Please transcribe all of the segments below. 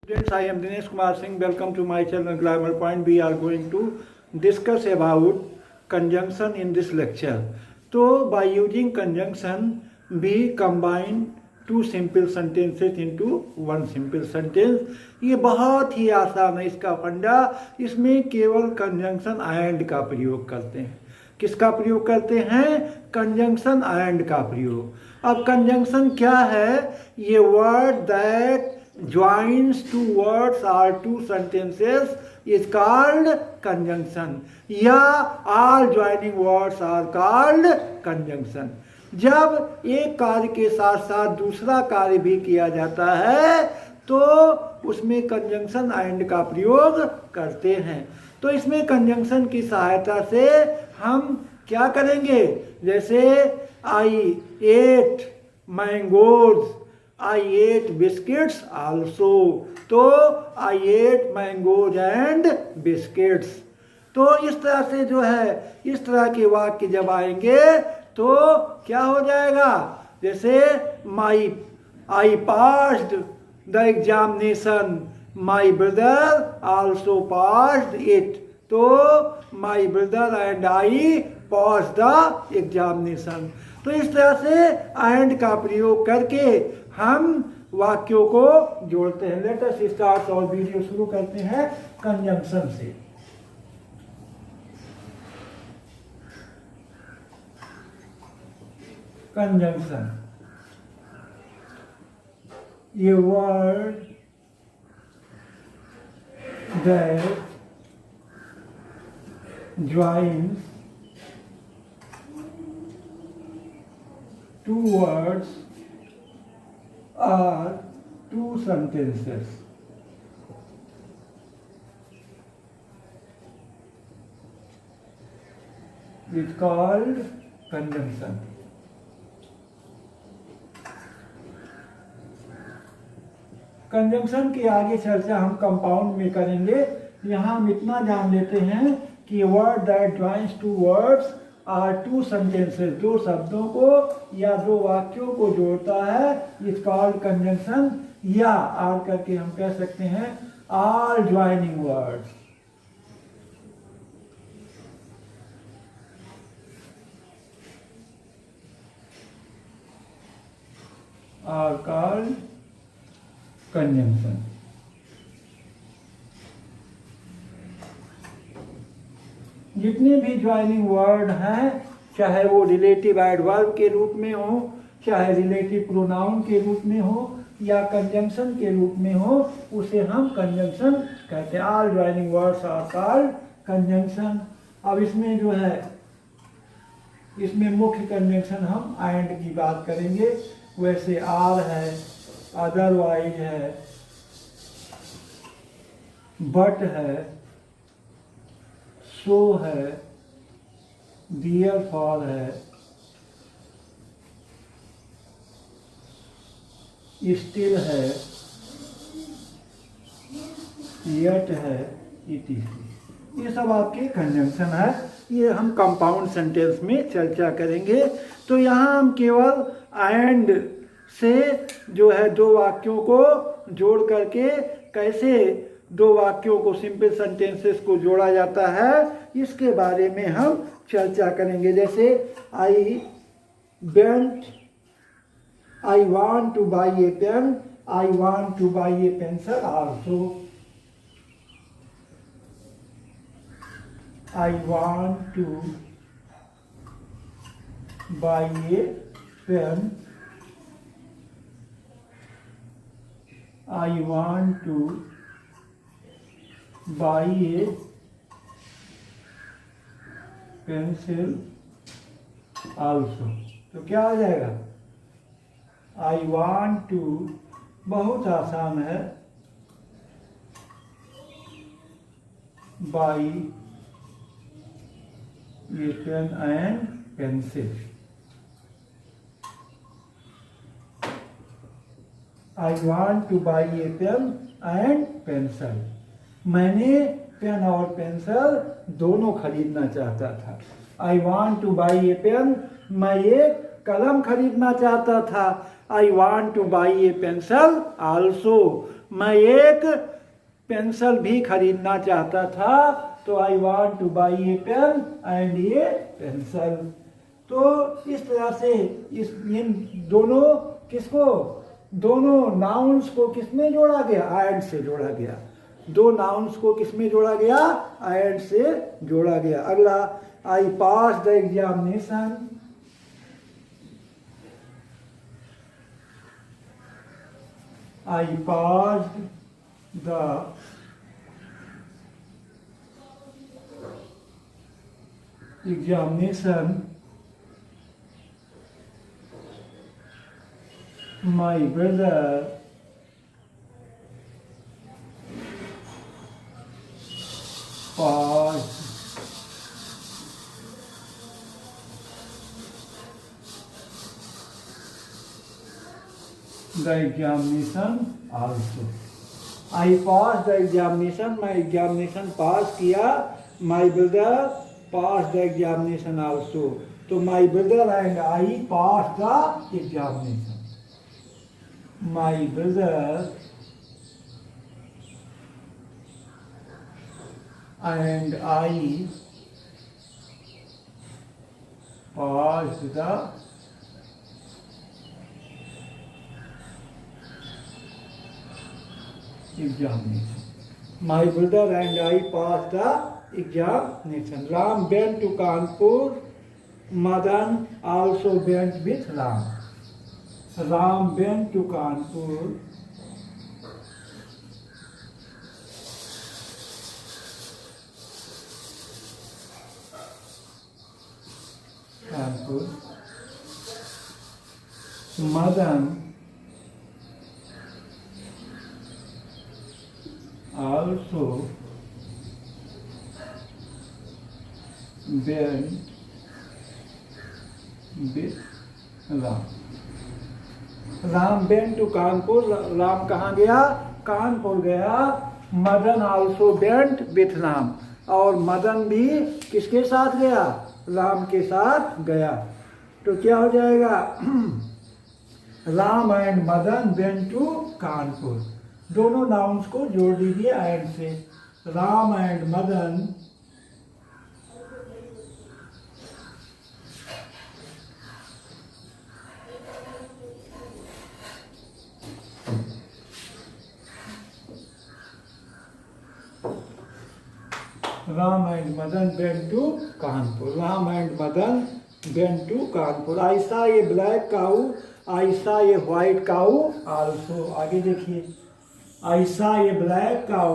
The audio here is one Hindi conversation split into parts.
Students, I am Dinesh Kumar Singh. Welcome to my channel Grammar Point. We are going to discuss about conjunction in this lecture. So, by using conjunction, we combine two simple sentences into one simple sentence. ये बहुत ही आसान है इसका फंडा. इसमें केवल कंजंक्शन एंड का प्रयोग करते हैं. किसका प्रयोग करते हैं? कंजंक्शन एंड का प्रयोग. अब कंजंक्शन क्या है? ये word that joins two words or two sentences is called conjunction, या all joining words are called conjunction. जब एक कार्य के साथ साथ दूसरा कार्य भी किया जाता है तो उसमें कंजंक्शन एंड का प्रयोग करते हैं. तो इसमें कंजंक्शन की सहायता से हम क्या करेंगे? जैसे I ate mangoes, I ate biscuits also. तो I ate mangoes and biscuits. तो इस तरह से जो है इस तरह के वाक्य जब आएंगे तो क्या हो जाएगा? जैसे I passed the examination, my brother also passed it. तो my brother and I passed the examination. तो इस तरह से एंड का प्रयोग करके हम वाक्यों को जोड़ते हैं. लेट अस स्टार्ट और वीडियो शुरू करते हैं कंजंक्शन से. कंजंक्शन, ये word that joins two words are two sentences. It's called conjunction. Conjunction की आगे चर्चा हम कंपाउंड में करेंगे. यहाँ हम इतना जान लेते हैं कि word that joins two words are two sentences, दो शब्दों को या दो वाक्यों को जोड़ता है, इस कॉल्ड कंजंक्शन. या आर करके हम कह सकते हैं all joining words. Are called conjunction. जितने भी ज्वाइनिंग वर्ड हैं, चाहे वो रिलेटिव एडवर्ब के रूप में हो, चाहे रिलेटिव प्रोनाउन के रूप में हो, या कंजंक्शन के रूप में हो, उसे हम कंजंक्शन कहते हैं. All joining words are called conjunction. अब इसमें जो है इसमें मुख्य कंजंक्शन हम एंड की बात करेंगे. वैसे आर है, अदरवाइज है, बट है, सो है, देयरफॉर है, स्टिल है, येट है, इटीसी. ये सब आपके कंजंक्शन है. ये हम कंपाउंड सेंटेंस में चर्चा करेंगे. तो यहाँ हम केवल एंड से जो है दो वाक्यों को जोड़ करके कैसे दो वाक्यों को सिंपल सेंटेंसेस को जोड़ा जाता है इसके बारे में हम चर्चा करेंगे. जैसे I want to buy a pen, I want to buy a pencil also. I want to buy a pen, I want to buy a pencil also. तो क्या आ जाएगा? I want to, बहुत आसान है, buy a pen and pencil. I want to buy a pen and pencil. मैंने पेन और पेंसिल दोनों खरीदना चाहता था. I want to buy a pen, मैं एक कलम खरीदना चाहता था. I want to buy a pencil also, मैं एक पेंसिल भी खरीदना चाहता था, तो I want to buy a pen and a pencil. तो इस तरह से इन दोनों किसको, दोनों नाउन्स को किसमें जोड़ा गया, एंड से जोड़ा गया। दो नाउन्स को किसमें जोड़ा गया, एंड से जोड़ा गया। अगला, I pass the examination, I passed the examination. My brother passed the examination also. I passed the examination, मैं एग्जामिनेशन पास किया। My brother passed the examination also. तो my brother and I passed the examination. My brother and I passed the examination. My brother and I passed the examination. Ram went to Kanpur. Madan also went with Ram. Ram went to Kanpur. Kanpur. Madan also went with Ram. Ram went to Kanpur. Ram कहाँ गया, कानपुर गया। Madan also went with Ram. और मदन भी किसके साथ गया, राम के साथ गया। तो क्या हो जाएगा, Ram and Madan went to Kanpur. दोनों नाउन्स को जोड़ दीजिए एंड से। Ram and Madan Ram and Madan went to Kanpur. Ram and Madan went to Kanpur. I saw a black cow, I saw a white cow also. आगे देखिए, I saw a black cow.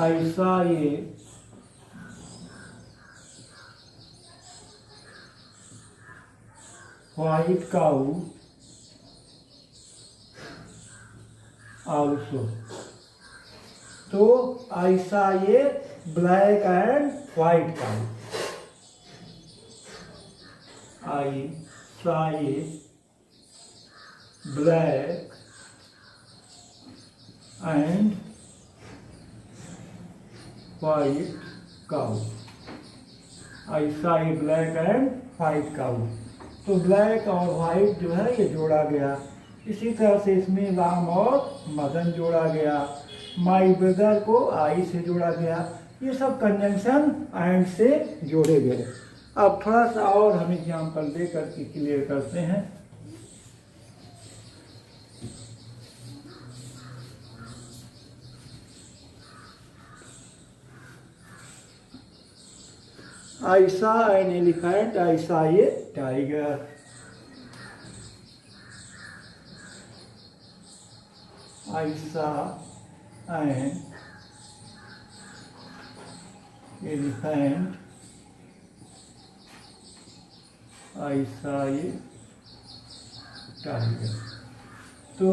I saw a white cow also. तो I saw a black and white cow. I saw a black and white cow. I saw a black and white cow. तो ब्लैक और वाइट जो है ये जोड़ा गया। इसी तरह से इसमें राम और मदन जोड़ा गया। माई ब्रदर को आई से जोड़ा गया। ये सब कंजंक्शन एंड से जोड़े गए। अब थोड़ा सा और हम एग्जाम्पल दे करके क्लियर करते हैं। I saw an elephant, I saw a tiger. I saw an elephant, I saw a tiger. तो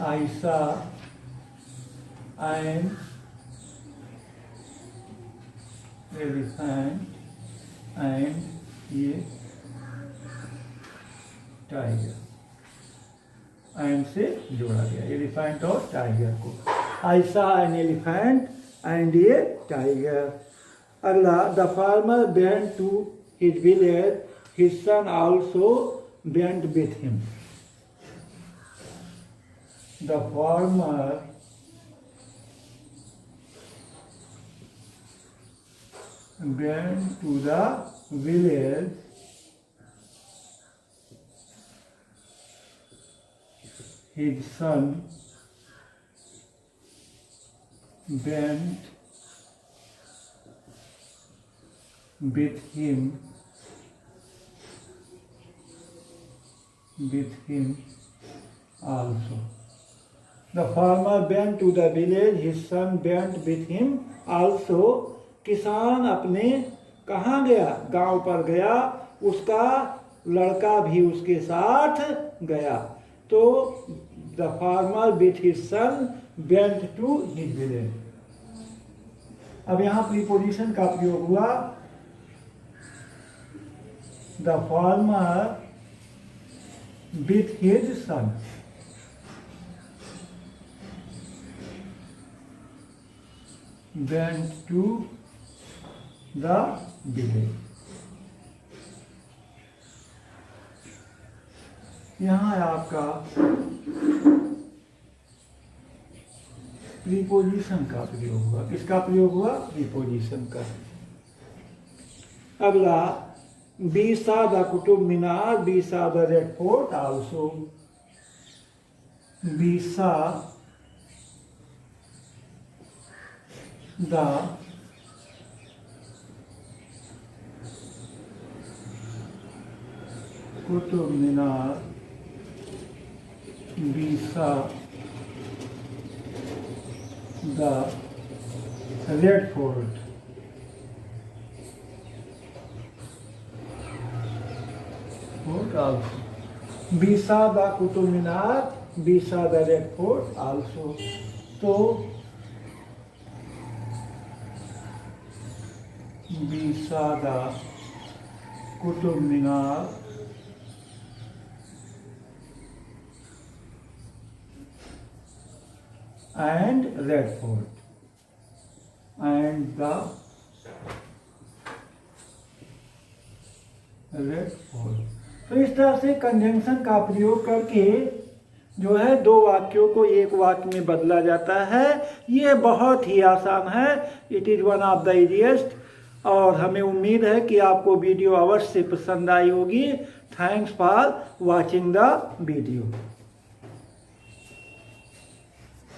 I saw an elephant and a tiger. And से जोड़ा गया एलिफेंट और टाइगर को। I saw an elephant and a tiger. अगला, the farmer went to his village, his son also went with him. The farmer went to the village, his son went with him also. The farmer went to the village, his son went with him also. किसान अपने कहाँ गया? गांव पर गया, उसका लड़का भी उसके साथ गया। तो the farmer with his son went to his village. अब यहां प्रीपोजिशन का प्रयोग हुआ। The farmer with his son, went to the village. यहां आपका प्रीपोजिशन का प्रयोग हुआ। किसका प्रयोग हुआ? प्रीपोजिशन का। अगला, we saw the Qutub Minar, we saw the Red Fort also. We saw the Qutub Minar, we saw the Red Fort. Also. We saw the Qutub Minar, we saw the Red Fort also. So, we saw the Qutub Minar and Red Fort and the Red Fort। तो इस तरह से कंजंक्शन का प्रयोग करके जो है दो वाक्यों को एक वाक्य में बदला जाता है। ये बहुत ही आसान है। It is one of the easiest. और हमें उम्मीद है कि आपको वीडियो अवश्य पसंद आई होगी। Thanks for watching the video.